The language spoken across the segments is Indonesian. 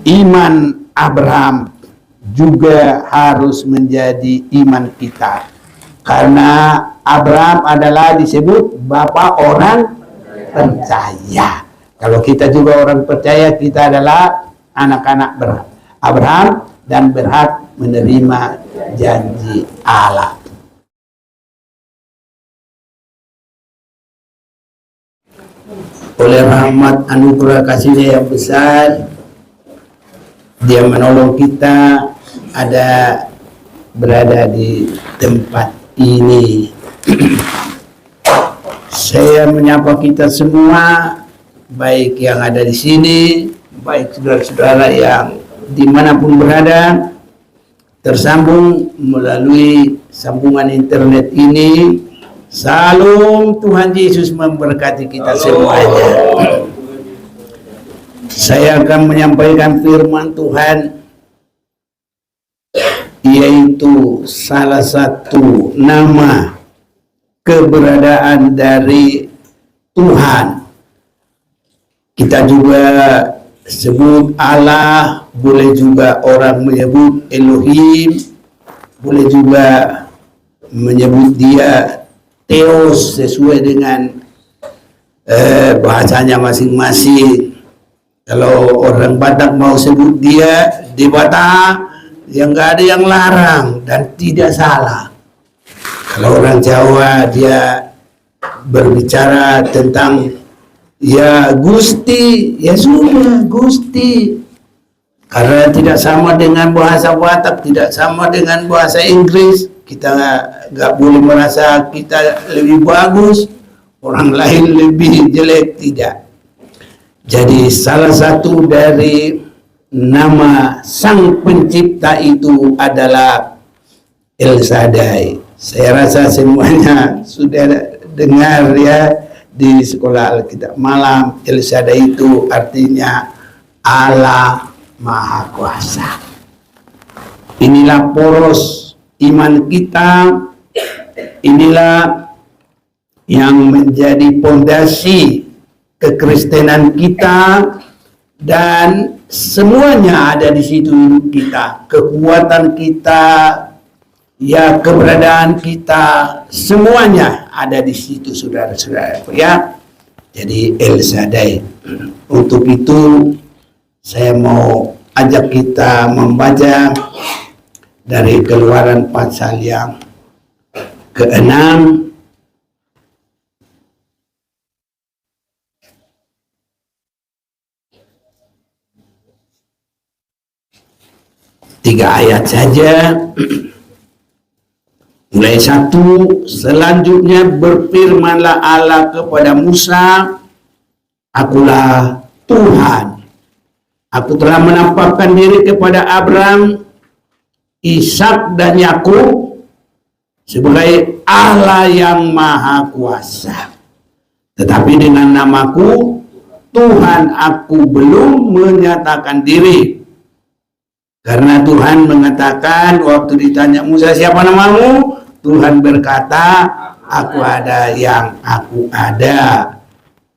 iman Abraham juga harus menjadi iman kita, karena Abraham adalah disebut bapak orang percaya. Kalau kita juga orang percaya, kita adalah anak-anak Abraham dan berhak menerima janji Allah. Oleh rahmat anugerah kasih-Nya yang besar, Dia menolong kita berada di tempat ini. Saya menyapa kita semua, baik yang ada di sini, baik saudara-saudara yang dimanapun berada, tersambung melalui sambungan internet ini. Salam Tuhan Yesus memberkati kita semuanya. Saya akan menyampaikan firman Tuhan, yaitu salah satu nama keberadaan dari Tuhan. Kita juga sebut Allah, boleh juga orang menyebut Elohim, boleh juga menyebut Dia Theos sesuai dengan bahasanya masing-masing. Kalau orang Batak mau sebut Dia di Batak, yang nggak ada yang larang dan tidak salah. Kalau orang Jawa dia berbicara tentang ya Gusti, ya sudah Gusti, karena tidak sama dengan bahasa Batak, tidak sama dengan bahasa Inggris. Kita nggak boleh merasa kita lebih bagus, orang lain lebih jelek, tidak. Jadi salah satu dari nama Sang Pencipta itu adalah El Shaddai. Saya rasa semuanya sudah dengar ya di sekolah Alkitab malam. El Shaddai itu artinya Allah Maha Kuasa. Inilah poros iman kita, inilah yang menjadi pondasi kekristenan kita, dan semuanya ada di situ hidup kita, kekuatan kita, ya keberadaan kita, semuanya ada di situ saudara-saudara ya. Jadi El Shaddai. Untuk itu saya mau ajak kita membaca dari Keluaran pasal yang ke-6 3 ayat saja. Mulai 1, selanjutnya berfirmanlah Allah kepada Musa, Akulah Tuhan, Aku telah menampakkan diri kepada Abraham, Ishak dan Yakub sebagai Allah yang Maha Kuasa. Tetapi dengan namaku Tuhan aku belum menyatakan diri. Karena Tuhan mengatakan waktu ditanya Musa, siapa namamu? Tuhan berkata, aku ada yang aku ada.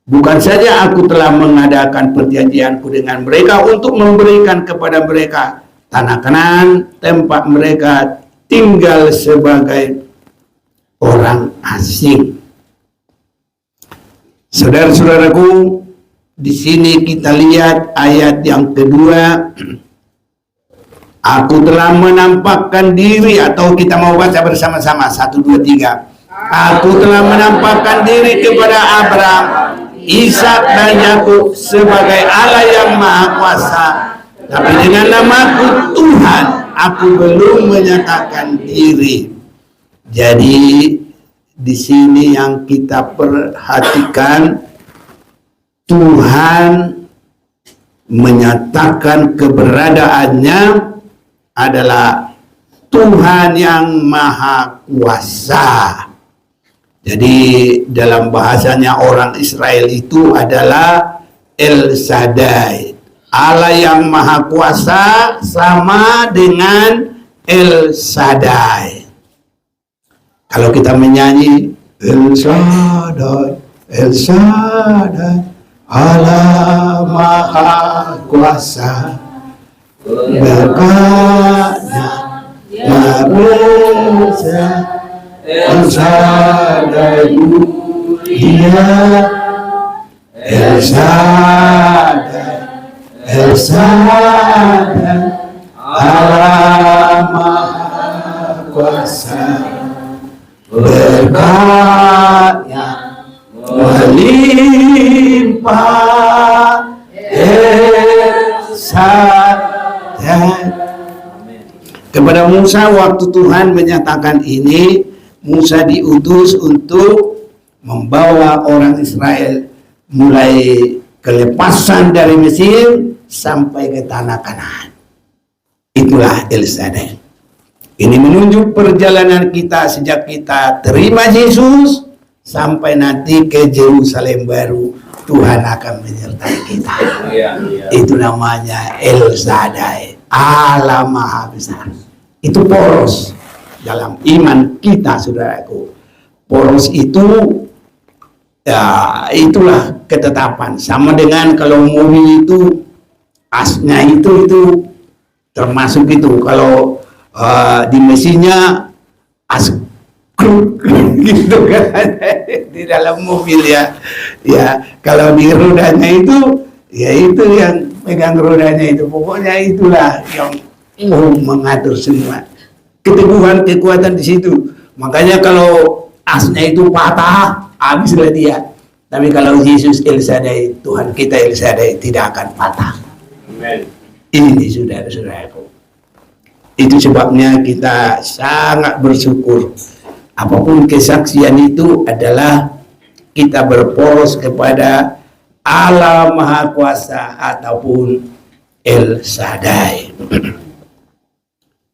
Bukan saja aku telah mengadakan perjanjianku dengan mereka untuk memberikan kepada mereka tanah Kanaan, tempat mereka tinggal sebagai orang asing. Saudara-saudaraku, di sini kita lihat ayat yang kedua. Aku telah menampakkan diri, atau kita mau baca bersama-sama 1, 2, 3. Aku telah menampakkan diri kepada Abraham, Ishak dan Yakub sebagai Allah yang Maha Kuasa. Tapi dengan namaku Tuhan, aku belum menyatakan diri. Jadi di sini yang kita perhatikan, Tuhan menyatakan keberadaannya adalah Tuhan yang Maha Kuasa. Jadi dalam bahasanya orang Israel itu adalah El Shaddai. Allah yang Maha Kuasa sama dengan El Shaddai. Kalau kita menyanyi El Shaddai, El Shaddai, Allah Maha Kuasa, berkatnya besar Elsadai dia Elsadai Allah Maha Kuasa berkatnya melimpah kepada Musa. Waktu Tuhan menyatakan ini, Musa diutus untuk membawa orang Israel mulai kelepasan dari Mesir sampai ke tanah Kanaan. Itulah El-Shaddai. Ini menunjuk perjalanan kita sejak kita terima Yesus sampai nanti ke Yerusalem baru. Tuhan akan menyertai kita. Itu namanya El-Shaddai, Allah Maha Besar. Itu poros dalam iman kita, saudaraku. Poros itu ya, itulah ketetapan. Sama dengan kalau mobil itu asnya itu termasuk itu. Kalau di mesinnya as gitu kan di dalam mobil ya kalau di rodanya itu ya itu yang pegang rodanya itu, pokoknya itulah yang mengatur semua keteguhan kekuatan di situ. Makanya kalau asnya itu patah habislah dia, tapi kalau Yesus El-Shaddai, Tuhan kita El-Shaddai, tidak akan patah. Amen. Ini saudara-saudaraku, itu sebabnya kita sangat bersyukur. Apapun kesaksian itu adalah kita berporos kepada Allah Maha Kuasa ataupun El-Shaddai.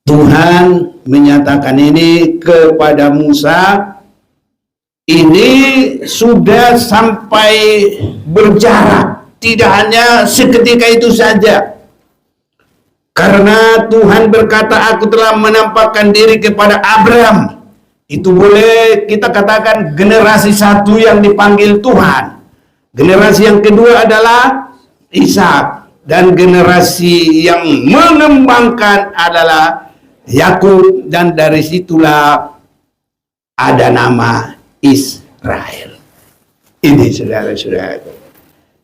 Tuhan menyatakan ini kepada Musa. Ini sudah sampai berjarak, tidak hanya seketika itu saja. Karena Tuhan berkata, aku telah menampakkan diri kepada Abraham. Itu boleh kita katakan generasi satu yang dipanggil Tuhan. Generasi yang kedua adalah Ishak. Dan generasi yang mengembangkan adalah Yakub. Dan dari situlah ada nama Israel. Ini saudara-saudara.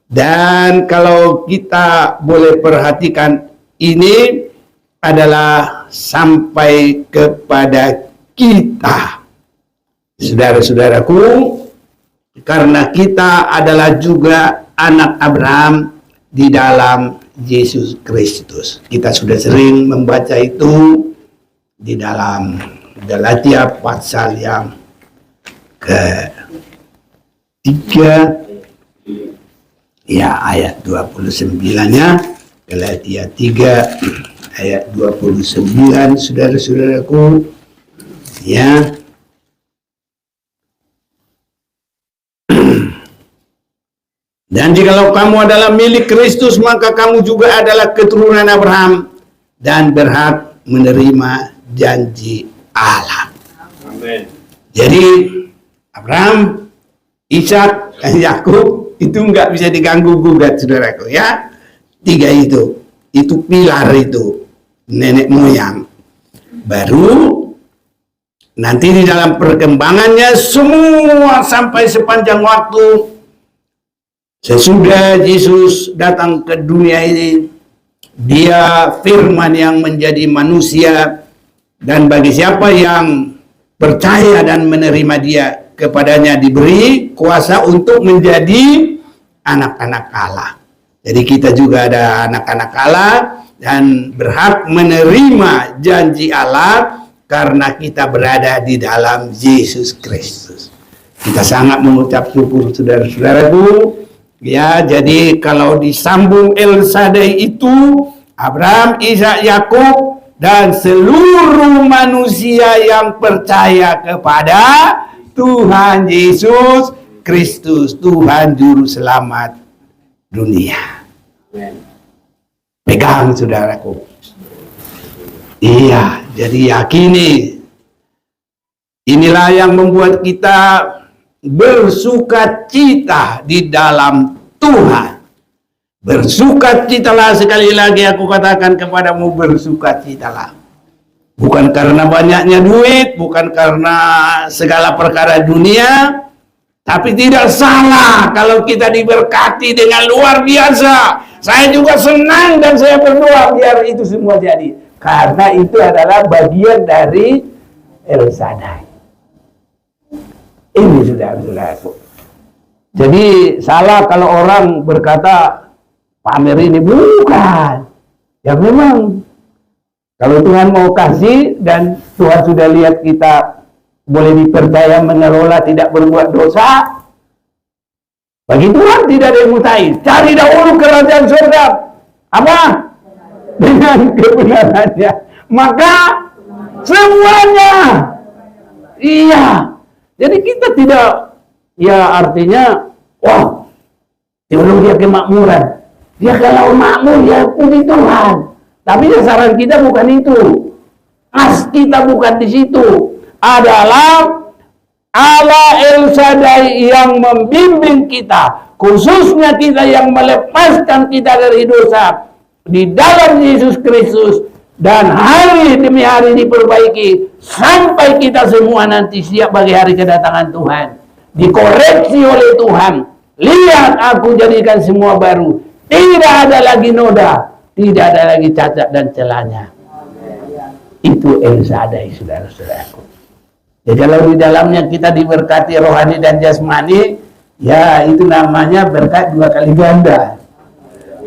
Dan kalau kita boleh perhatikan, ini adalah sampai kepada kita, saudara-saudaraku, karena kita adalah juga anak Abraham di dalam Yesus Kristus. Kita sudah sering membaca itu di dalam Galatia pasal yang ke-3 ya ayat 29-nya, Galatia 3 ayat 29, saudara-saudaraku. Ya. Dan jikalau kamu adalah milik Kristus, maka kamu juga adalah keturunan Abraham dan berhak menerima janji Allah. Amin. Jadi Abraham, Ishak, dan Yakub itu nggak bisa diganggu gugat, saudaraku ya. Tiga itu pilar itu nenek moyang. Baru nanti di dalam perkembangannya semua sampai sepanjang waktu sesudah Yesus datang ke dunia ini, dia firman yang menjadi manusia, dan bagi siapa yang percaya dan menerima dia, kepadanya diberi kuasa untuk menjadi anak-anak Allah. Jadi kita juga ada anak-anak Allah dan berhak menerima janji Allah karena kita berada di dalam Yesus Kristus. Kita sangat mengucap syukur, saudara-saudaraku. Ya, jadi kalau disambung El-Shaddai itu Abraham, Ishak, Yakub, dan seluruh manusia yang percaya kepada Tuhan Yesus Kristus, Tuhan Juru Selamat dunia. Pegang, saudaraku. Iya, jadi yakini. Inilah yang membuat kita bersuka cita di dalam Tuhan. Bersukacitalah, sekali lagi aku katakan kepadamu, bersukacitalah. Bukan karena banyaknya duit, bukan karena segala perkara dunia, tapi tidak salah kalau kita diberkati dengan luar biasa. Saya juga senang dan saya berdoa biar itu semua jadi. Karena itu adalah bagian dari El Shaddai. Ini saudara-saudaraku. Jadi salah kalau orang berkata pamer ini, bukan. Ya memang kalau Tuhan mau kasih dan Tuhan sudah lihat kita boleh dipercaya mengelola, tidak berbuat dosa, bagi Tuhan tidak ada yang mustahil. Cari dahulu kerajaan surga. Apa? Dengan kebenarannya. Maka semuanya. Iya. Jadi kita tidak, ya artinya, wah, teologi kemakmuran. Ya kalau makmur ya puji Tuhan. Tapi sasaran kita bukan itu. As kita bukan di situ. Adalah Allah El Shaddai yang membimbing kita. Khususnya kita yang melepaskan kita dari dosa. Di dalam Yesus Kristus. Dan hari demi hari diperbaiki. Sampai kita semua nanti siap bagi hari kedatangan Tuhan. Dikoreksi oleh Tuhan. Lihat aku jadikan semua baru. Tidak ada lagi noda. Tidak ada lagi cacat dan celahnya. Itu El Shaddai, saudara-saudaraku. Jadi kalau di dalamnya kita diberkati rohani dan jasmani, ya itu namanya berkat dua kali ganda.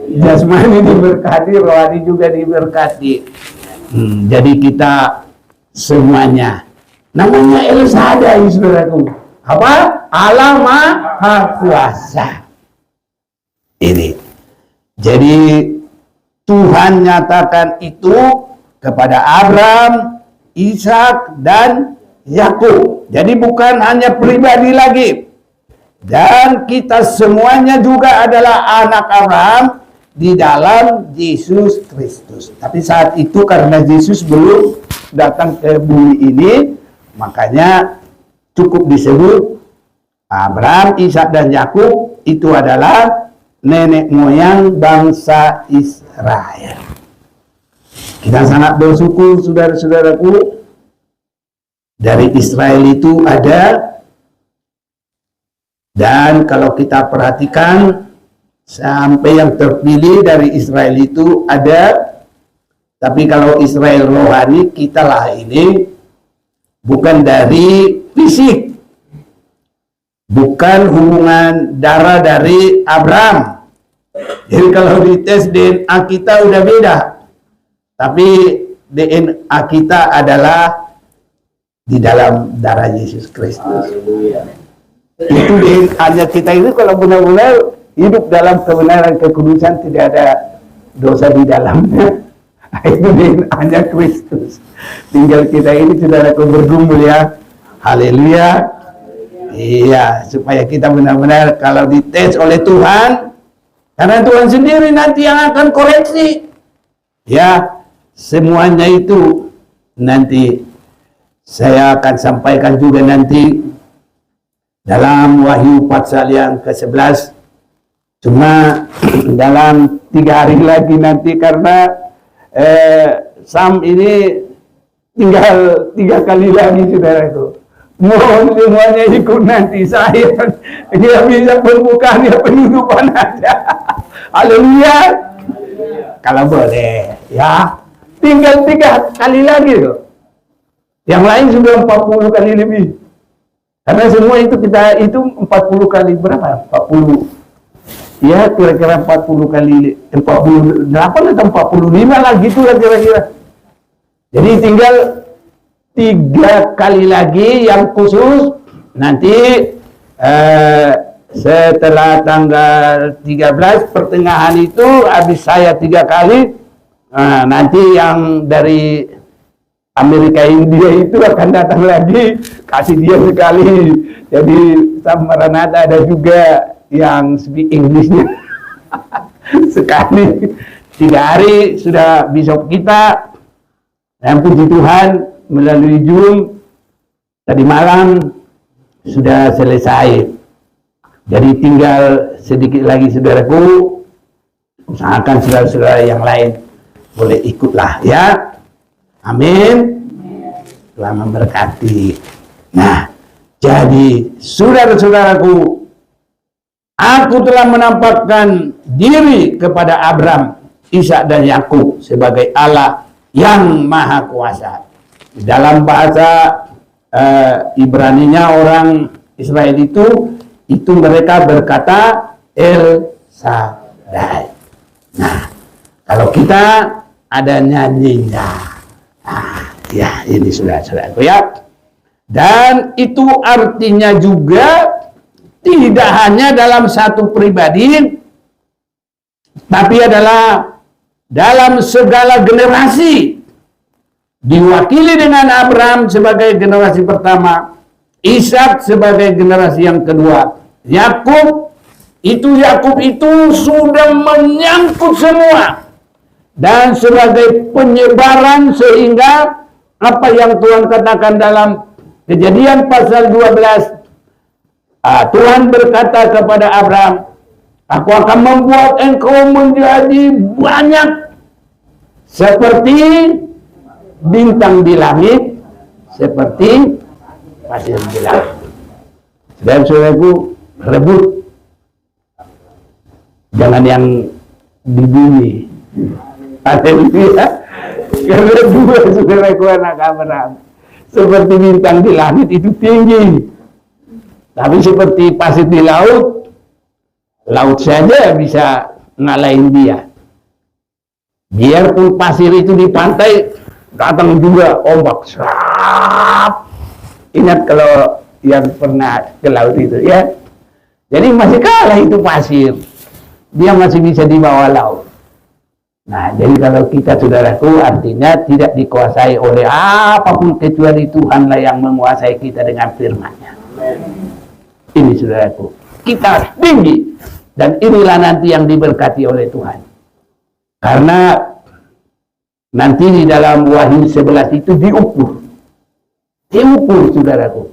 Jasmani diberkati, rohani juga diberkati. Jadi kita semuanya. Namanya El Shaddai, saudaraku. Apa? Allah Maha Kuasa. Ini. Jadi Tuhan nyatakan itu kepada Abraham, Ishak, dan Yakub. Jadi bukan hanya pribadi lagi. Dan kita semuanya juga adalah anak Abraham di dalam Yesus Kristus. Tapi saat itu karena Yesus belum datang ke bumi ini, makanya cukup disebut Abraham, Ishak, dan Yakub itu adalah nenek moyang bangsa Israel. Kita sangat bersyukur, saudara-saudaraku, dari Israel itu ada, dan kalau kita perhatikan sampai yang terpilih dari Israel itu ada, tapi kalau Israel rohani kita lah ini bukan dari fisik, bukan hubungan darah dari Abraham. Jadi kalau dites DNA kita udah beda. Tapi DNA kita adalah di dalam darah Yesus Kristus. Itu DNA kita itu kalau benar-benar hidup dalam kebenaran kekudusan, tidak ada dosa di dalamnya. Itu DNA Kristus. Tinggal kita ini saudaraku bergumul ya. Haleluya. Iya, supaya kita benar-benar kalau dites oleh Tuhan, karena Tuhan sendiri nanti yang akan koreksi. Ya, semuanya itu nanti saya akan sampaikan juga nanti dalam Wahyu pasal yang ke-11. Cuma dalam 3 hari lagi nanti karena Sam ini tinggal 3 kali lagi saudaraku. Mohon semuanya ikut nanti. Saya dia bisa pembukaan, penutupan aja. Haleluya. Kalau boleh ya, tinggal 3 kali lagi loh. Yang lain sudah 40 kali lebih. Karena semua itu kita itu 40 kali berapa? 40. Ya kira-kira 40 kali 48 atau 45 lah gitulah kira-kira. Jadi tinggal 3 kali lagi yang khusus nanti setelah tanggal 13 pertengahan itu habis saya 3 kali, nanti yang dari Amerika India itu akan datang lagi, kasih dia sekali. Jadi Samaranata ada juga yang speak Englishnya sekali. 3 hari sudah besok kita, dan puji Tuhan melalui Zoom tadi malam sudah selesai. Jadi tinggal sedikit lagi saudaraku, Usahakan saudara-saudara yang lain boleh ikutlah ya. Amin. Tuhan memberkati. Nah, jadi saudara-saudaraku, aku telah menampakkan diri kepada Abraham, Ishak dan Yakub sebagai Allah yang Maha Kuasa. Dalam bahasa Ibraninya orang Israel itu mereka berkata El Shaddai. Nah, kalau kita ada nyanyinya, ya ini saudara-saudaraku ya. Dan itu artinya juga tidak hanya dalam satu pribadi, tapi adalah dalam segala generasi. Diwakili dengan Abraham sebagai generasi pertama, Ishak sebagai generasi yang kedua, Yakub itu sudah menyangkut semua. Dan sebagai penyebaran sehingga apa yang Tuhan katakan dalam Kejadian pasal 12, Tuhan berkata kepada Abraham, aku akan membuat engkau menjadi banyak seperti bintang di langit, seperti pasir di laut. Dan saudaraku, rebut, jangan yang di bumi. Haleluya. Karena dua saudaraku anak Abraham, seperti bintang di langit itu tinggi, tapi seperti pasir di laut, laut saja bisa ngalahin dia. Biarpun pasir itu di pantai, datang juga ombak. Ingat kalau yang pernah ke laut itu ya. Jadi masih kalah itu pasir, dia masih bisa dibawa laut. Nah, jadi kalau kita saudaraku artinya tidak dikuasai oleh apapun kecuali Tuhanlah yang menguasai kita dengan firman-Nya. Ini saudaraku, kita tinggi dan inilah nanti yang diberkati oleh Tuhan. Karena nanti di dalam Wahyu 11 itu diukur saudaraku.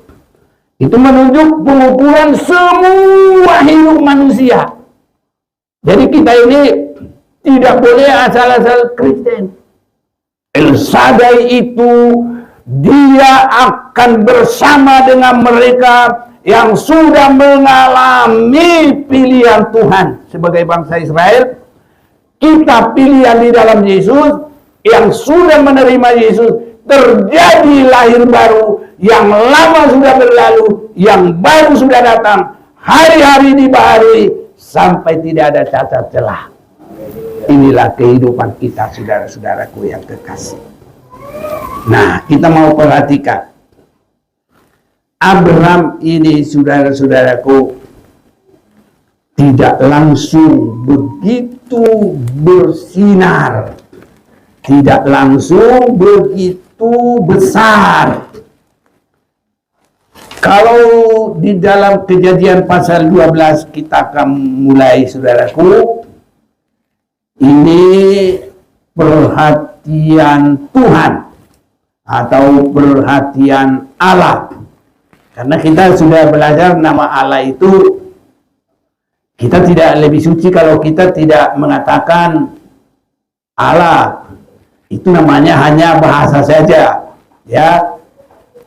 Itu menunjuk pengukuran semua hidup manusia. Jadi kita ini tidak boleh asal-asal Kristen. El Shaddai itu dia akan bersama dengan mereka yang sudah mengalami pilihan Tuhan sebagai bangsa Israel. Kita pilihan di dalam Yesus, yang sudah menerima Yesus, terjadi lahir baru, yang lama sudah berlalu, yang baru sudah datang, hari-hari dibaharui sampai tidak ada cacat celah. Inilah kehidupan kita, saudara-saudaraku yang kekasih. Nah, kita mau perhatikan Abraham ini, saudara-saudaraku, tidak langsung begitu bersinar, tidak langsung begitu besar. Kalau di dalam Kejadian pasal 12 kita akan mulai, saudaraku, ini perhatian Tuhan atau perhatian Allah. Karena kita sudah belajar nama Allah itu, kita tidak lebih suci kalau kita tidak mengatakan Allah. Itu namanya hanya bahasa saja. Ya,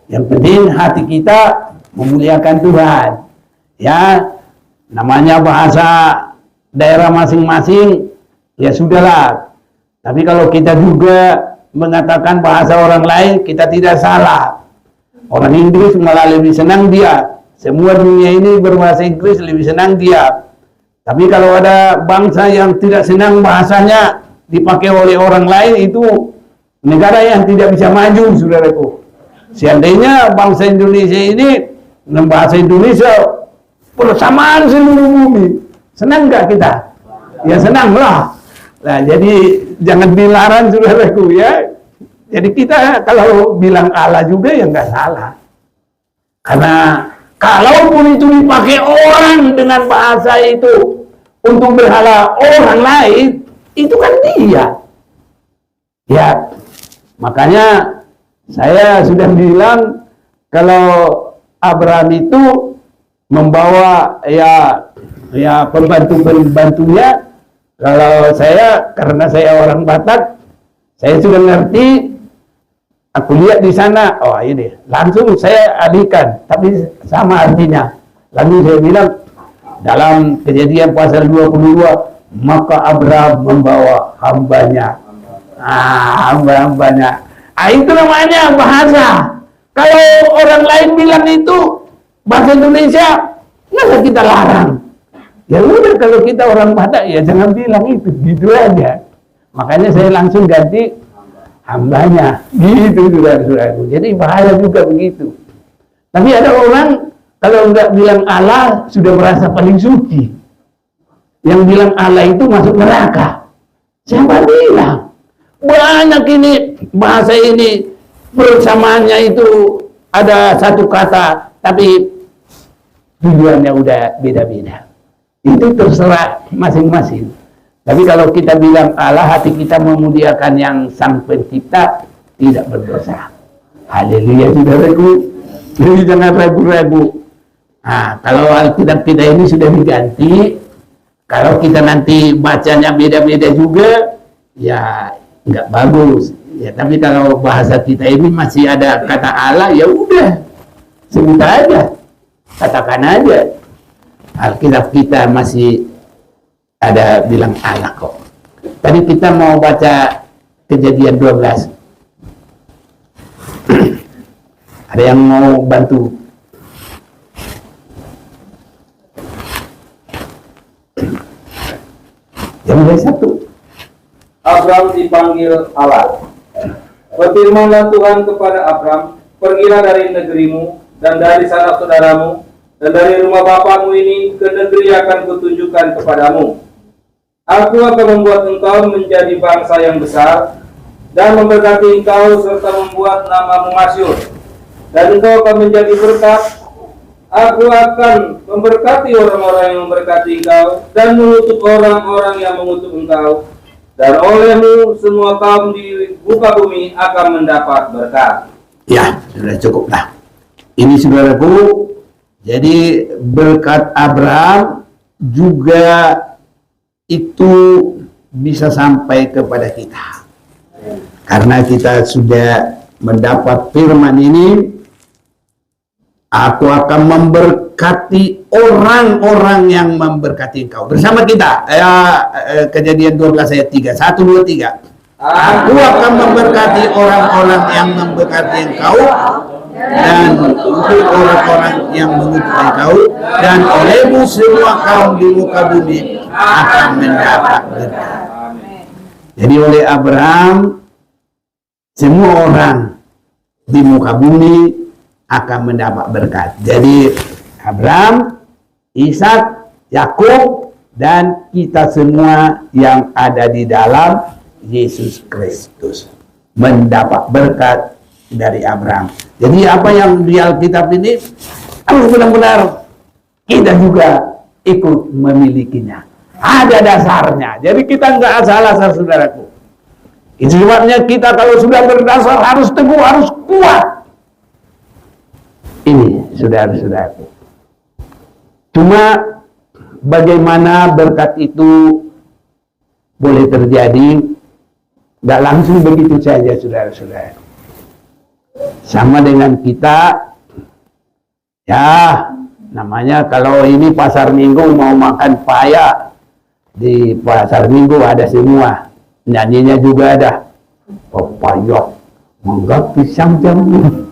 yang penting hati kita memuliakan Tuhan. Ya, namanya bahasa daerah masing-masing, ya sudahlah. Tapi kalau kita juga mengatakan bahasa orang lain, kita tidak salah. Orang Inggris malah lebih senang dia. Semua dunia ini berbahasa Inggris, lebih senang dia. Tapi kalau ada bangsa yang tidak senang bahasanya dipakai oleh orang lain, itu negara yang tidak bisa maju, saudaraku. Seandainya bangsa Indonesia ini bahasa Indonesia persamaan seluruh bumi, senang nggak kita? Ya senanglah. Nah, jadi jangan dilarang, saudaraku ya. Jadi kita kalau bilang Allah juga ya nggak salah. Karena kalaupun itu dipakai orang dengan bahasa itu untuk berhala orang lain, itu kan dia. Ya, makanya saya sudah bilang kalau Abraham itu membawa ya pembantu-pembantunya Kalau saya, karena saya orang Batak, saya sudah ngerti, aku lihat di sana, oh ini, langsung saya alihkan, tapi sama artinya. Lalu saya bilang, dalam Kejadian pasal 22, maka Abraham membawa hambanya. Hamba-hambanya. Itu namanya bahasa. Kalau orang lain bilang itu, bahasa Indonesia, nggak kita larang. Ya udah, kalau kita orang Batak ya jangan bilang itu, gitu aja. Makanya saya langsung ganti hambanya, gitu saudara-saudaraku. Jadi bahaya juga begitu. Tapi ada orang kalau nggak bilang Allah sudah merasa paling suci. Yang bilang Allah itu masuk neraka. Siapa bilang? Banyak ini bahasa ini persamaannya itu ada satu kata, tapi tujuannya udah beda-beda. Itu terserah masing-masing. Tapi kalau kita bilang Allah, hati kita memuliakan yang Sang Pencipta, tidak berdosa. Haleluya, saudaraku. Jadi jangan ragu-ragu. Nah, kalau Alkitab kita ini sudah diganti, kalau kita nanti bacanya beda-beda juga, ya nggak bagus. Ya, tapi kalau bahasa kita ini masih ada kata Allah, ya udah, sebut aja, katakan aja. Alkitab kita masih ada bilang Allah kok. Tadi kita mau baca Kejadian 12. Ada yang mau bantu? Yang mulai 1. Abram dipanggil Allah. Berfirmanlah Tuhan kepada Abram, pergilah dari negerimu dan dari sanak saudaramu dan dari rumah bapamu ini ke negeri yang akan kutunjukkan kepadamu. Aku akan membuat engkau menjadi bangsa yang besar dan memberkati engkau serta membuat namamu masyhur. Dan engkau akan menjadi berkat. Aku akan memberkati orang-orang yang memberkati engkau dan mengutuk orang-orang yang mengutuk engkau. Dan olehmu semua kaum di muka bumi akan mendapat berkat. Ya, sudah cukup lah. Ini saudaraku, jadi berkat Abraham juga itu bisa sampai kepada kita. Karena kita sudah mendapat firman ini, aku akan memberkati orang-orang yang memberkati engkau. Bersama kita, Kejadian 12 ayat 3. 1, 2, 3. Aku akan memberkati orang-orang yang memberkati engkau, dan untuk orang-orang yang mengutuk engkau, dan olehmu semua kaum di muka bumi akan mendapat berkat. Jadi oleh Abraham, semua orang di muka bumi akan mendapat berkat. Jadi Abraham, Ishak, Yakub, dan kita semua yang ada di dalam Yesus Kristus mendapat berkat dari Abraham. Jadi apa yang di Alkitab ini harus benar-benar kita juga ikut memilikinya. Ada dasarnya. Jadi kita nggak asal-asal, saudaraku. Itu sebabnya kita kalau sudah berdasar harus teguh, harus kuat. Ini saudara-saudaraku. Cuma bagaimana berkat itu boleh terjadi, nggak langsung begitu saja, saudara-saudara. Sama dengan kita, ya namanya kalau ini pasar minggu mau makan paya, di pasar minggu ada semua, nyanyinya juga ada, pepaya, mangga, pisang, jambu.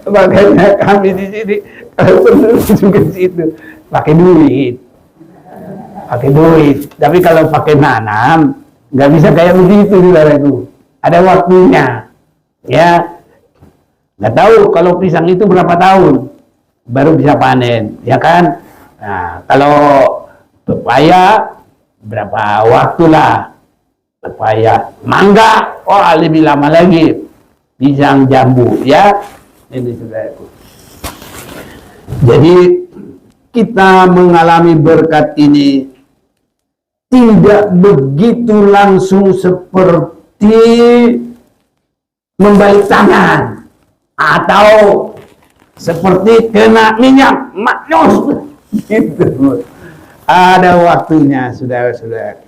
Makanya kami di sini kalau perlu juga situ pakai duit. Tapi kalau pakai nanam nggak bisa kayak begitu, saudaraku. Ada waktunya, ya. Nggak tahu kalau pisang itu berapa tahun baru bisa panen, ya kan? Nah, kalau pepaya berapa waktu lah, pepaya, mangga, oh lebih lama lagi, pisang, jambu, ya. Ini saudaraku. Jadi kita mengalami berkat ini tidak begitu langsung seperti membalik tangan atau seperti kena minyak maknyus gitu. Ada waktunya, saudara-saudara.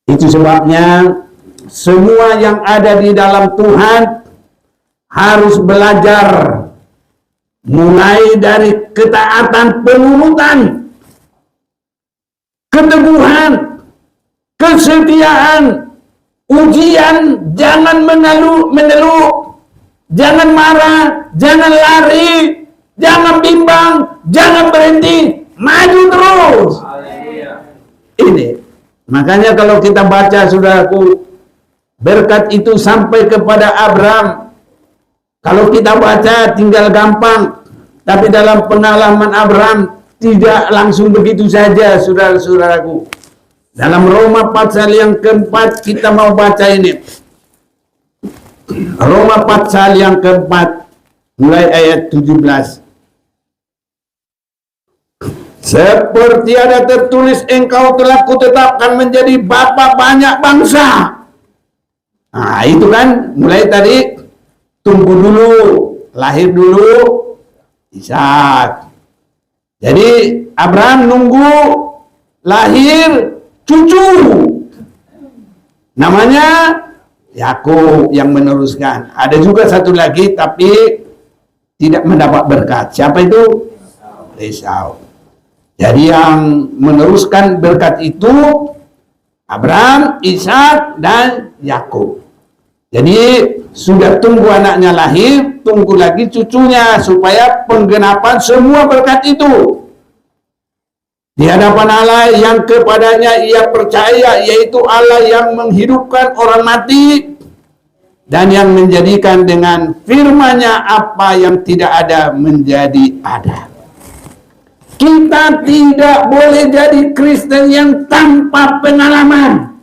Itu sebabnya semua yang ada di dalam Tuhan harus belajar mulai dari ketaatan penurutan, keteguhan, kesetiaan, ujian, jangan mengeluh, jangan marah, jangan lari, jangan bimbang, jangan berhenti, maju terus. Ini makanya kalau kita baca, saudaraku, berkat itu sampai kepada Abraham. Kalau kita baca tinggal gampang, tapi dalam pengalaman Abraham tidak langsung begitu saja, saudara-saudaraku. Dalam Roma pasal yang keempat kita mau baca ini. Roma pasal yang keempat mulai ayat 17. Seperti ada tertulis, engkau telah kutetapkan menjadi bapa banyak bangsa. Nah, itu kan mulai tadi, tunggu dulu, lahir dulu Ishak. Jadi Abraham nunggu lahir cucu, namanya Yakub yang meneruskan. Ada juga satu lagi tapi tidak mendapat berkat. Siapa itu? Esau. Jadi yang meneruskan berkat itu Abraham, Ishak, dan Yakub. Jadi sudah tunggu anaknya lahir, tunggu lagi cucunya supaya penggenapan semua berkat itu di hadapan Allah yang kepadanya ia percaya, yaitu Allah yang menghidupkan orang mati dan yang menjadikan dengan firman-Nya apa yang tidak ada menjadi ada. Kita tidak boleh jadi Kristen yang tanpa pengalaman.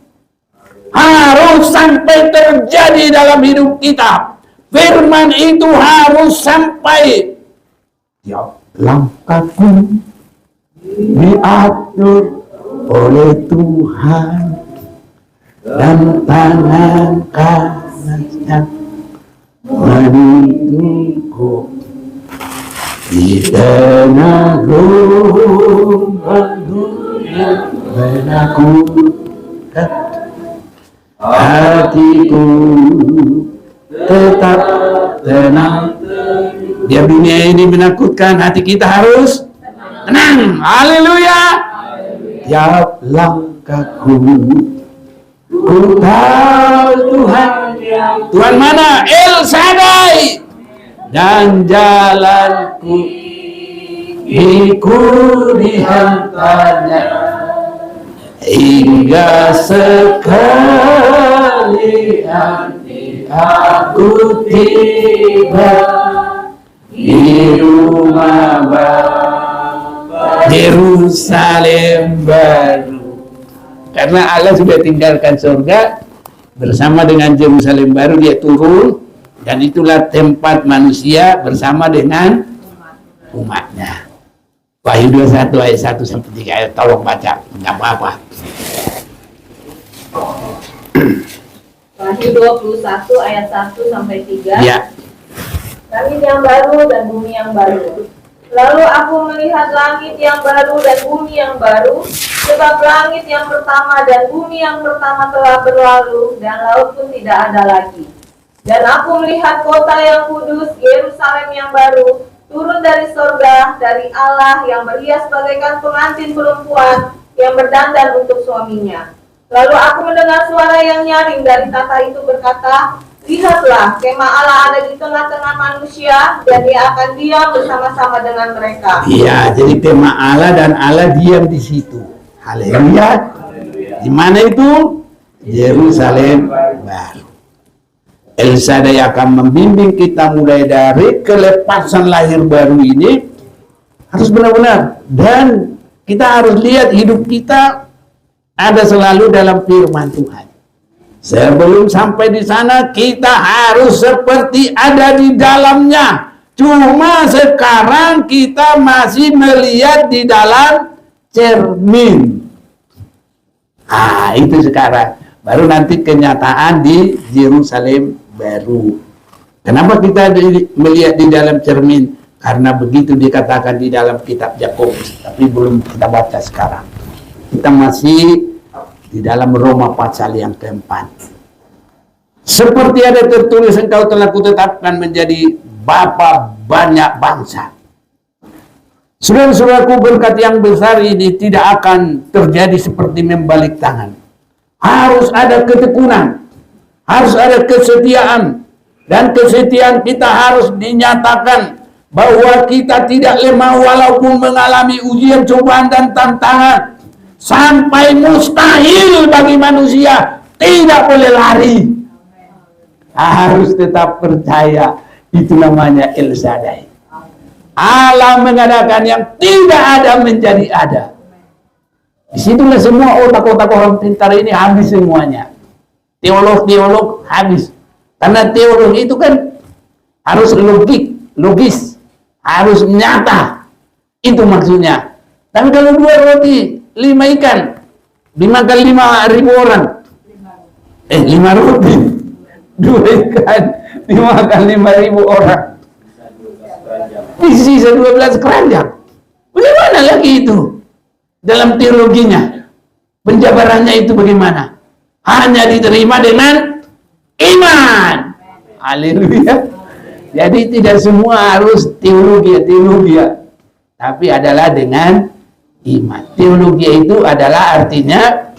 Harus sampai terjadi dalam hidup kita. Firman itu harus sampai. Ya, langkahku diatur oleh Tuhan dan tangan kanannya menuntunku di tengah gelombang dunia menakutkan. Hatiku tetap tenang. Dia dunia ini menakutkan, hati kita harus tenang. Haleluya. Tiap langkahku ku tahu Tuhan. Tuhan mana? El Shaddai. Dan jalanku ikut dihantarnya hingga sekali hati aku tiba di rumah Bapa Yerusalem baru. Karena Allah sudah tinggalkan surga, bersama dengan Yerusalem baru dia turun, dan itulah tempat manusia bersama dengan umatnya. Wahyu 21 ayat 1 sampai 3, ayat tolong baca, enggak apa-apa. Wahyu 21 ayat 1 sampai 3. Ya. Langit yang baru dan bumi yang baru. Lalu aku melihat langit yang baru dan bumi yang baru, sebab langit yang pertama dan bumi yang pertama telah berlalu, dan laut pun tidak ada lagi. Dan aku melihat kota yang kudus, Yerusalem yang baru, turun dari surga, dari Allah, yang berhias bagaikan pengantin perempuan yang berdandan untuk suaminya. Lalu aku mendengar suara yang nyaring dari tata itu berkata, lihatlah, kemah Allah ada di tengah-tengah manusia, dan dia akan diam bersama-sama dengan mereka. Iya, jadi kemah Allah dan Allah diam di situ. Haleluya. Di mana itu? Yerusalem baru. El Shaddai akan membimbing kita mulai dari kelepasan lahir baru ini, harus benar-benar, dan kita harus lihat hidup kita ada selalu dalam firman Tuhan. Sebelum sampai di sana kita harus seperti ada di dalamnya. Cuma sekarang kita masih melihat di dalam cermin. Itu sekarang. Baru nanti kenyataan di Yerusalem baru. Kenapa kita melihat di dalam cermin? Karena begitu dikatakan di dalam kitab Yakobus, tapi belum kita baca sekarang. Kita masih di dalam Roma pasal yang keempat. Seperti ada tertulis, engkau telah kutetapkan menjadi bapa banyak bangsa. Saudara-saudaraku, berkat yang besar ini tidak akan terjadi seperti membalik tangan. Harus ada ketekunan, harus ada kesetiaan, dan kesetiaan kita harus dinyatakan bahwa kita tidak lemah walaupun mengalami ujian, cobaan, dan tantangan. Sampai mustahil bagi manusia, tidak boleh lari. Harus tetap percaya, itu namanya El Shaddai. Allah mengadakan yang tidak ada menjadi ada. Disitulah semua otak-otak orang pintar ini habis semuanya. Teolog-teolog habis. Karena teolog itu kan harus logis, harus nyata. Itu maksudnya. Tapi kalau 2 roti, 5 ikan, dimakan 5.000 orang. 5 roti, 2 ikan, dimakan 5.000 orang. Sisa 12 keranjang. Bagaimana lagi itu? Dalam teologinya, penjabarannya itu bagaimana? Hanya diterima dengan iman. Haleluya. Jadi tidak semua harus teologi, tapi adalah dengan iman. Teologi itu adalah artinya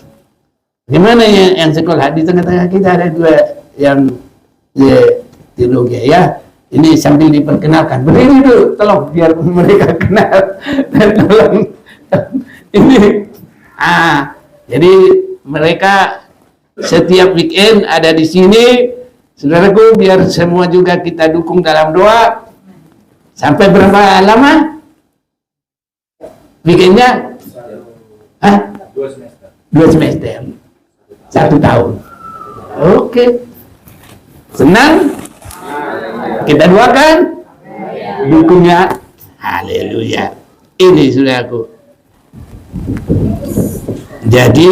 gimana yang sekolah di tengah-tengah kita ada 2 yang teologi ya. Ini sambil diperkenalkan. Berdiri dulu, tolong biar mereka kenal. Dan tolong ini. Jadi mereka setiap weekend ada di sini. Saudaraku, biar semua juga kita dukung dalam doa. Sampai berapa lama weekendnya? 2 semester. 2 semester. 1 tahun. Oke. Senang? Kita doakan, dukungnya. Haleluya. Ini saudaraku. Jadi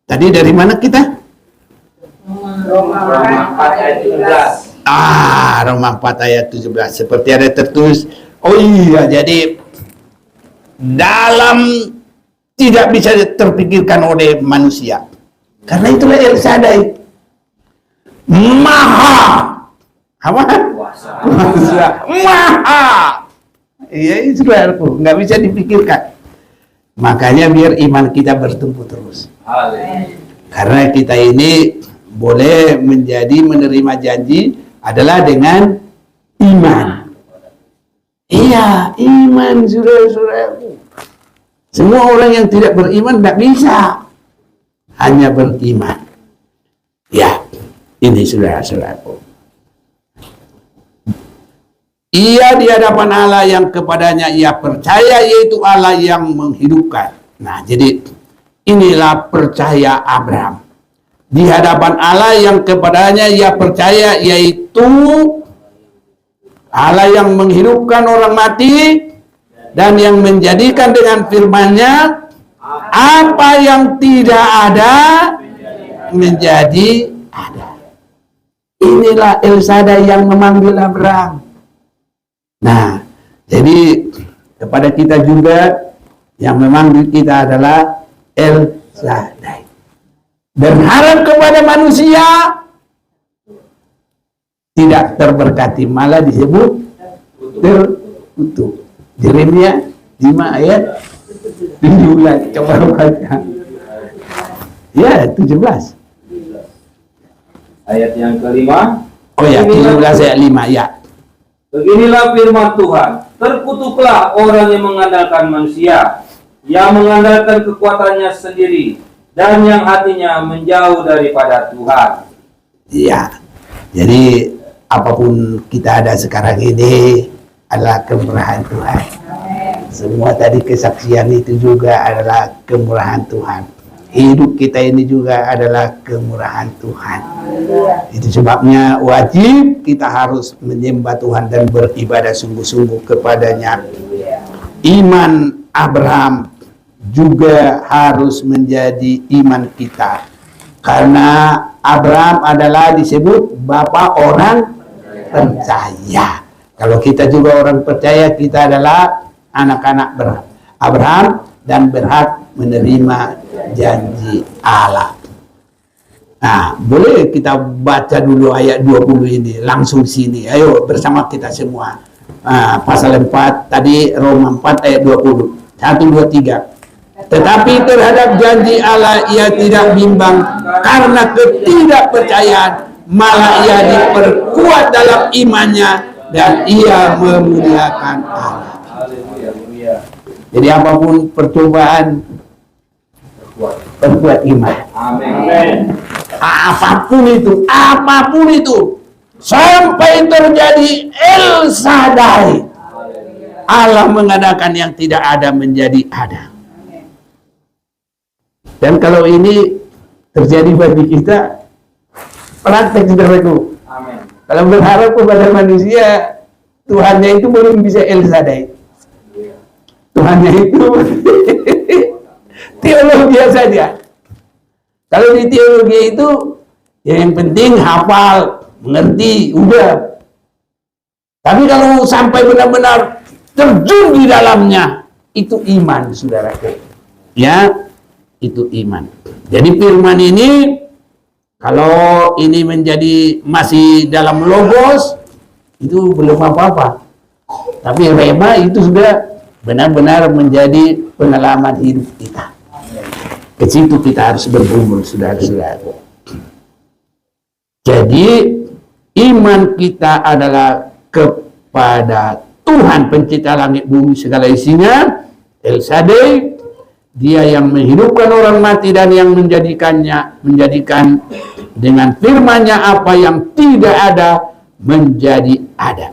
tadi dari mana kita? Roma 4 ayat 17. Roma 4 ayat 17. Seperti ada tertulis. Oh iya, jadi dalam tidak bisa terpikirkan oleh manusia. Karena itulah El Shaddai. Maha. Apa? Kuasa. Maha. Iya, itu saudaraku, nggak bisa dipikirkan. Makanya biar iman kita bertumbuh terus. Karena kita ini boleh menerima janji adalah dengan iman. Iya, iman saudara-saudaraku. Semua orang yang tidak beriman nggak bisa. Hanya beriman. Ya, ini saudara-saudaraku. Ia di hadapan Allah yang kepadanya ia percaya, yaitu Allah yang menghidupkan. Nah, jadi inilah percaya Abraham. Di hadapan Allah yang kepadanya ia percaya, yaitu Allah yang menghidupkan orang mati dan yang menjadikan dengan firman-Nya apa yang tidak ada menjadi ada. Inilah El Shaddai yang memanggil Abraham. Nah, jadi kepada kita juga yang memanggil kita adalah El Shaddai. Dan harap kepada manusia tidak terberkati, malah disebut terkutuk. Yeremia 5 ayat 17. Coba baca. Ya, 17. Ayat yang kelima. Oh ya, 17 ayat 5 ya. Beginilah firman Tuhan, terkutuklah orang yang mengandalkan manusia, yang mengandalkan kekuatannya sendiri, dan yang hatinya menjauh daripada Tuhan. Iya, jadi apapun kita ada sekarang ini adalah kemurahan Tuhan. Semua tadi kesaksian itu juga adalah kemurahan Tuhan. Hidup kita ini juga adalah kemurahan Tuhan. Itu sebabnya wajib kita harus menyembah Tuhan dan beribadah sungguh-sungguh kepadanya. Iman Abraham juga harus menjadi iman kita. Karena Abraham adalah disebut bapa orang percaya. Kalau kita juga orang percaya, kita adalah anak-anak Abraham dan berhak menerima janji Allah. Nah, boleh kita baca dulu ayat 20 ini, langsung sini. Ayo bersama kita semua. Pasal 4, tadi Roma 4 ayat 20. 1, 2, 3. Tetapi terhadap janji Allah ia tidak bimbang karena ketidakpercayaan, malah ia diperkuat dalam imannya dan ia memuliakan Allah. Jadi apapun percobaan, perkuat iman. Amin. Apapun itu, sampai terjadi El Shaddai, Allah mengadakan yang tidak ada menjadi ada. Dan kalau ini terjadi bagi kita, praktek saudaraku. Amin. Kalau berharap kepada manusia, Tuhannya itu belum bisa El Shaddai. Tuhannya itu teologi saja. Kalau di teologi itu, ya yang penting hafal, mengerti, udah. Tapi kalau sampai benar-benar terjun di dalamnya, itu iman, saudaraku. Ya, itu iman. Jadi firman ini, kalau ini menjadi masih dalam logos, itu belum apa-apa. Tapi rema itu sudah benar-benar menjadi pengalaman hidup kita. Ke situ kita harus bergumul, saudara-saudara. Jadi iman kita adalah kepada Tuhan pencipta langit bumi segala isinya, El Shaddai, Dia yang menghidupkan orang mati dan yang menjadikan dengan firman-Nya apa yang tidak ada menjadi ada.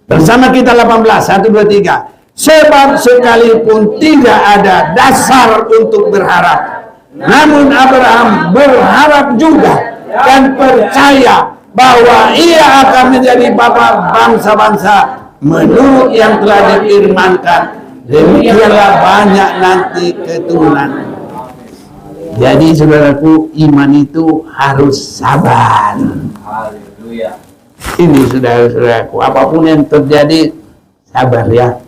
Bersama kita 18, 1, 2, 3. Sebab sekalipun tidak ada dasar untuk berharap, namun Abraham berharap juga dan percaya bahwa ia akan menjadi bapa bangsa-bangsa menurut yang telah difirmankan. Demikianlah banyak nanti keturunan. Jadi saudaraku, iman itu harus sabar. Haleluya. Ini saudara-saudaraku, apapun yang terjadi, sabar ya.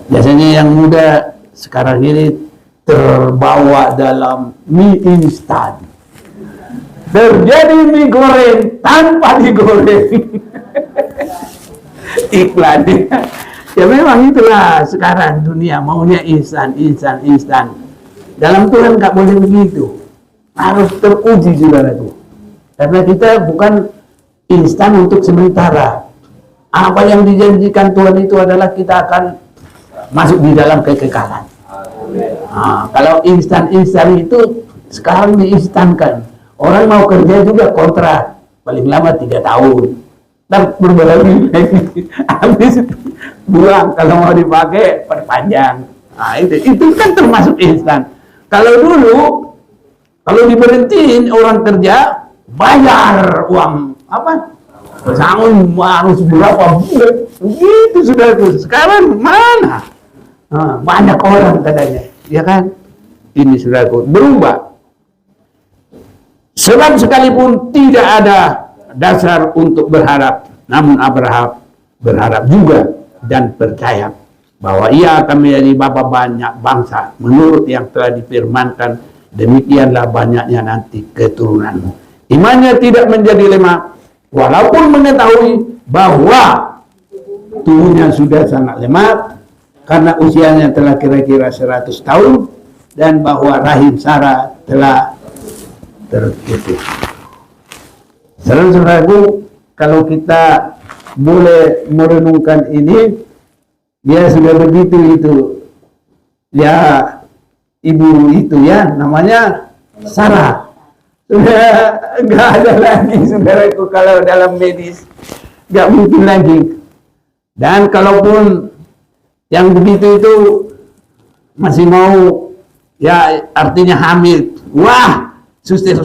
Biasanya yang muda sekarang ini terbawa dalam mie instan. Terjadi mie goreng tanpa digoreng. Iklannya. Ya memang itulah sekarang dunia maunya instan. Dalam Tuhan nggak boleh begitu. Harus teruji saudaraku. Karena kita bukan instan untuk sementara. Apa yang dijanjikan Tuhan itu adalah kita akan masuk di dalam kekekalan. Nah, kalau instan itu sekarang diinstankan. Orang mau kerja juga kontrak paling lama 3 tahun. Dan berubah lagi. Habis buang, kalau mau dipakai perpanjang. Nah, itu kan termasuk instan. Kalau dulu kalau diberhentiin orang kerja bayar uang apa? Pesangon harus berapa bulan. Begitu saudaraku. Sekarang mana? Banyak orang katanya, ya kan? Ini saudaraku berubah. Sebab sekalipun tidak ada dasar untuk berharap, namun Abraham berharap juga dan percaya bahwa ia akan menjadi bapa banyak bangsa menurut yang telah difirmankan. Demikianlah banyaknya nanti keturunanmu. Imannya tidak menjadi lemah, walaupun mengetahui bahwa tubuhnya sudah sangat lemah karena usianya telah kira-kira 100 tahun dan bahwa rahim Sarah telah tertutup. Saudara-saudaraku, kalau kita boleh merenungkan ini, dia sudah begitu itu. Ya, ibu itu ya, namanya Sarah. Sudah nggak ada lagi, saudaraku, kalau dalam medis. Nggak mungkin lagi. Dan kalaupun yang begitu itu masih mau, ya artinya hamil. Wah, suster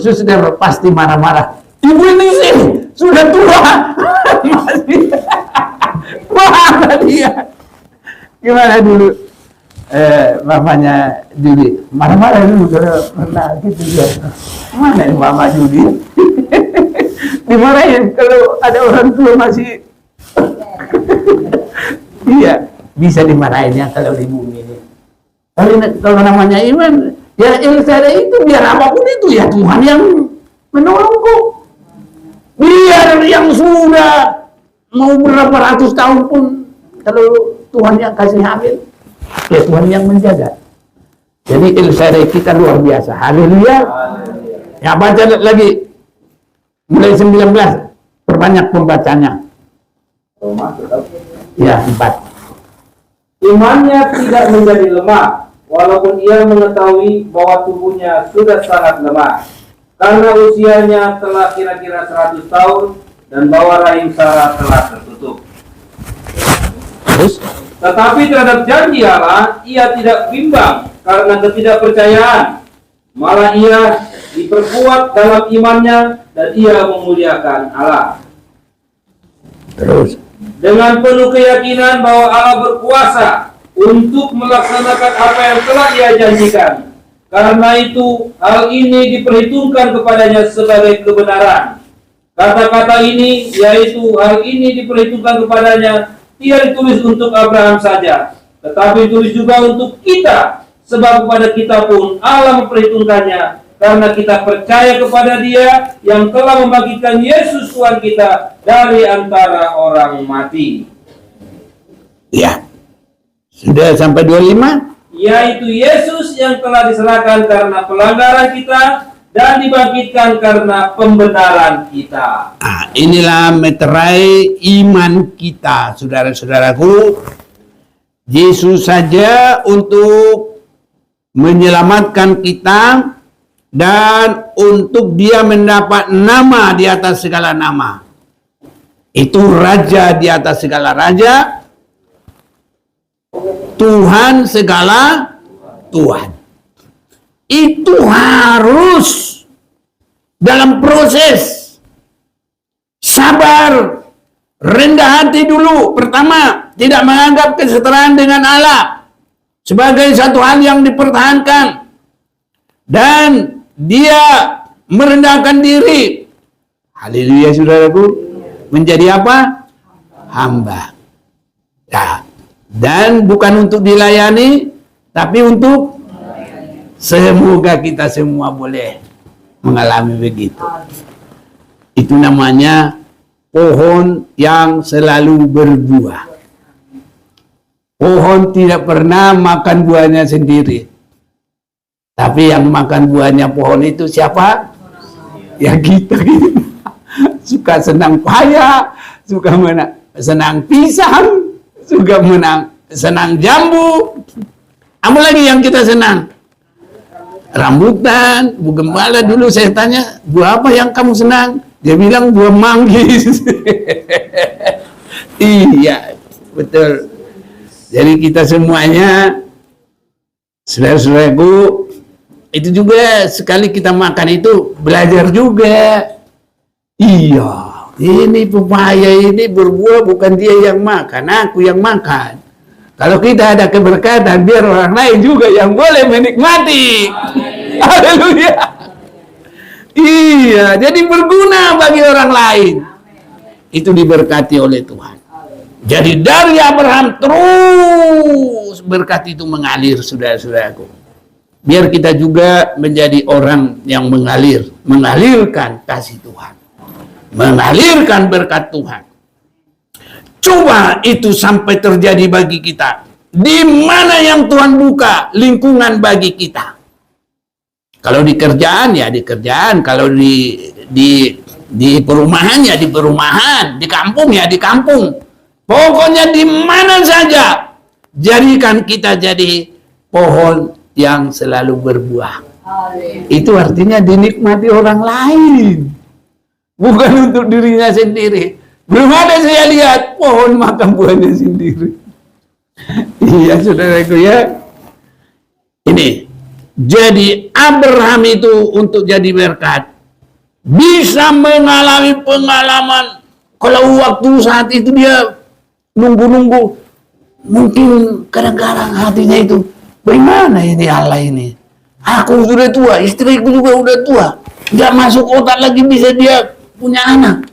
pasti marah-marah. Ibu ini sih sudah tua. Masih. Wah, dia. Gimana dulu? Mamanya Judi. Marah-marah dulu kalau pernah gitu ya. Mana mama Judi? Dimarahin kalau ada orang tua masih Iya, bisa dimarahin ya kalau di bumi ini. Kalau namanya iman, ya El Shaddai itu biar apapun itu ya Tuhan yang menolongku. Biar yang sudah mau berapa ratus tahun pun, kalau Tuhan yang kasih hamil, ya Tuhan yang menjaga. Jadi El Shaddai kita luar biasa. Haleluya. Ya baca lagi mulai 19, perbanyak pembacanya. Ya 4. Imannya tidak menjadi lemah, walaupun ia mengetahui bahwa tubuhnya sudah sangat lemah, karena usianya telah kira-kira 100 tahun, dan bahwa rahim Sarah telah tertutup. Terus? Tetapi terhadap janji Allah, ia tidak bimbang karena ketidakpercayaan. Malah ia diperkuat dalam imannya, dan ia memuliakan Allah. Terus? Dengan penuh keyakinan bahwa Allah berkuasa untuk melaksanakan apa yang telah Dia janjikan. Karena itu, hal ini diperhitungkan kepadanya sebagai kebenaran. Kata-kata ini, yaitu hal ini diperhitungkan kepadanya, tidak ditulis untuk Abraham saja, tetapi ditulis juga untuk kita, sebab kepada kita pun Allah memperhitungkannya, karena kita percaya kepada Dia yang telah membangkitkan Yesus Tuhan kita dari antara orang mati. Ya. Sudah sampai 25? Yaitu Yesus yang telah diserahkan karena pelanggaran kita dan dibangkitkan karena pembenaran kita. Inilah meterai iman kita, saudara-saudaraku. Yesus saja untuk menyelamatkan kita dan untuk Dia mendapat nama di atas segala nama. Itu Raja di atas segala raja, Tuhan segala Tuhan. Itu harus dalam proses sabar, rendah hati dulu. Pertama, tidak menganggap kesetaraan dengan Allah sebagai satu hal yang dipertahankan, dan dia merendahkan diri. Haleluya, saudaraku. Menjadi apa? Hamba. Ya. Dan bukan untuk dilayani, tapi untuk semoga kita semua boleh mengalami begitu. Itu namanya pohon yang selalu berbuah. Pohon tidak pernah makan buahnya sendiri. Tapi yang makan buahnya pohon itu siapa? Ya kita gitu. Suka senang paya, suka senang pisang, suka senang jambu. Apa lagi yang kita senang? Rambutan, buah gembala. Dulu saya tanya, buah apa yang kamu senang? Dia bilang buah manggis. Iya, betul. Jadi kita semuanya, saudara-saudaraku, itu juga sekali kita makan itu belajar juga. Iya, ini pepaya ini berbuah, bukan dia yang makan, aku yang makan. Kalau kita ada keberkatan, biar orang lain juga yang boleh menikmati. Haleluya. Iya, jadi berguna bagi orang lain. Itu diberkati oleh Tuhan. Jadi dari Abraham terus berkat itu mengalir, saudara-saudaraku. Biar kita juga menjadi orang yang mengalirkan kasih Tuhan. Mengalirkan berkat Tuhan. Coba itu sampai terjadi bagi kita. Di mana yang Tuhan buka lingkungan bagi kita. Kalau di kerjaan ya di kerjaan, kalau di perumahan ya di perumahan, di kampung ya di kampung. Pokoknya di mana saja jadikan kita jadi pohon yang selalu berbuah. Itu artinya dinikmati orang lain. Bukan untuk dirinya sendiri. Belum ada saya lihat pohon makan buahnya sendiri. Iya, saudaraku ya. Ini. Jadi Abraham itu untuk jadi berkat. Bisa mengalami pengalaman. Kalau waktu saat itu dia nunggu-nunggu. Mungkin kadang-kadang hatinya itu. Bagaimana ini Allah ini? Aku sudah tua, istriku juga udah tua. Gak masuk otak lagi bisa dia punya anak.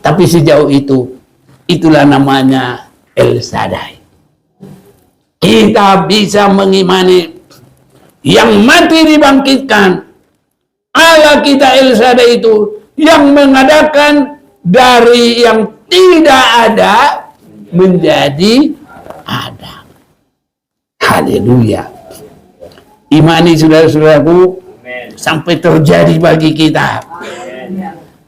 Tapi sejauh itu Itulah namanya El Shaddai. Kita bisa mengimani yang mati dibangkitkan. Allah kita El Shaddai itu yang mengadakan dari yang tidak ada menjadi ada. Haleluya. Imani saudara-saudaraku sampai terjadi bagi kita.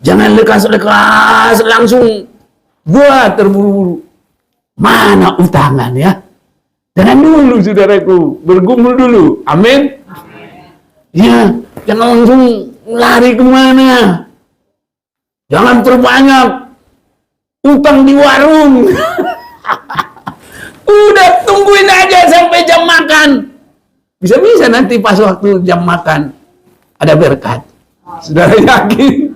Jangan lekas-lekas langsung buat terburu-buru. Mana utangan ya? Jangan dulu saudaraku, bergumul dulu. Amin. Ya, jangan langsung lari kemana. Jangan perbanyak utang di warung. Udah tungguin aja sampai jam makan. Bisa-bisa nanti pas waktu jam makan ada berkat. Saudara yakin?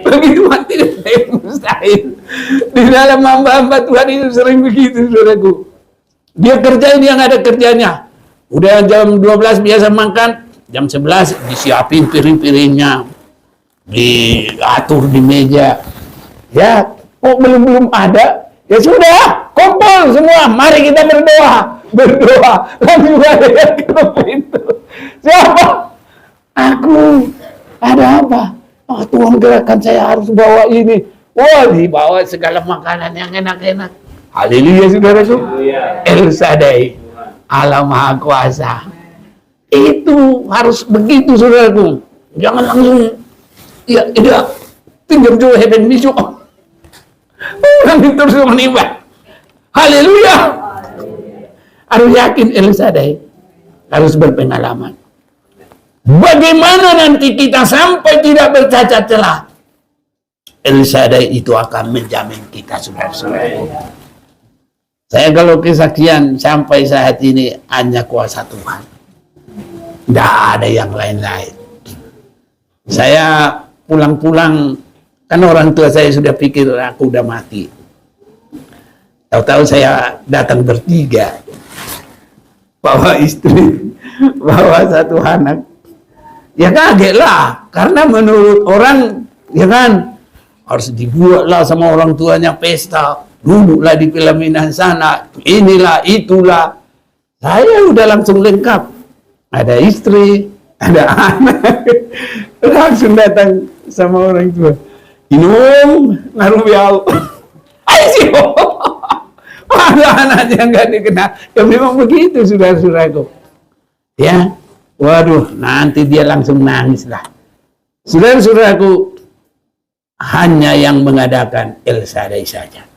Begitu mati mustahil. Di dalam hamba-hamba Tuhan itu sering begitu, saudaraku. Dia kerjain yang ada kerjanya. Udah jam 12 biasa makan, jam 11 disiapin piring-piringnya. Diatur di meja. Ya, kok belum ada? Ya sudah, kumpul semua. Mari kita berdoa. Lalu ada yang ke pintu. Siapa? Aku. Ada apa? Oh, Tuhan gerakan saya harus bawa ini. Wah, dibawa segala makanan yang enak-enak. Haleluya, saudaraku. El Shaddai, Allah Maha Kuasa. Itu harus begitu, saudaraku. Jangan langsung, ya, pinjam dulu heaven besok. Orang terus menimba. Haleluya. Harus yakin El Shaddai. Harus berpengalaman. Bagaimana nanti kita sampai tidak bercacat celah? El Shaddai itu akan menjamin kita, saudara-saudara. Saya kalau kesaksian sampai saat ini hanya kuasa Tuhan. Tidak ada yang lain-lain. Saya pulang-pulang, kan orang tua saya sudah pikir aku udah mati. Tahu-tahu saya datang bertiga. Bawa istri, bawa satu anak. Ya kaget lah, karena menurut orang, ya kan, harus dibuatlah sama orang tuanya pesta, duduklah di pelaminan sana, inilah, itulah. Saya udah langsung lengkap. Ada istri, ada anak. Langsung datang sama orang tua. Minum, ngaruh biau. Ayo, ada anaknya nggak dikenal. Ya memang begitu, saudara-saudaraku. Ya, waduh, nanti dia langsung nangis lah. Saudara-saudaraku, hanya yang mengadakan El Shaddai saja.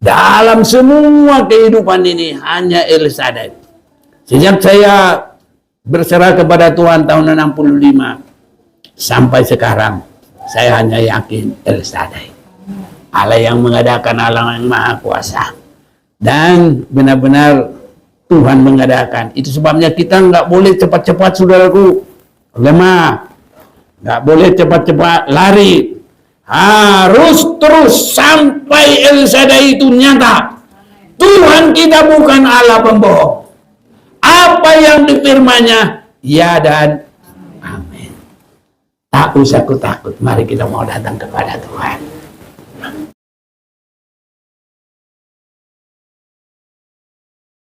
Dalam semua kehidupan ini hanya El Shaddai. Sejak saya berserah kepada Tuhan tahun 65 sampai sekarang, saya hanya yakin El Shaddai. Allah yang mengadakan, Allah yang Maha Kuasa. Dan benar-benar Tuhan mengadakan. Itu sebabnya kita nggak boleh cepat-cepat, saudaraku. Lemah. Nggak boleh cepat-cepat lari. Harus terus sampai El Shaddai itu nyata. Tuhan kita bukan Allah pembohong. Apa yang difirmannya, ya dan amin. Tak usah takut. Mari kita mau datang kepada Tuhan.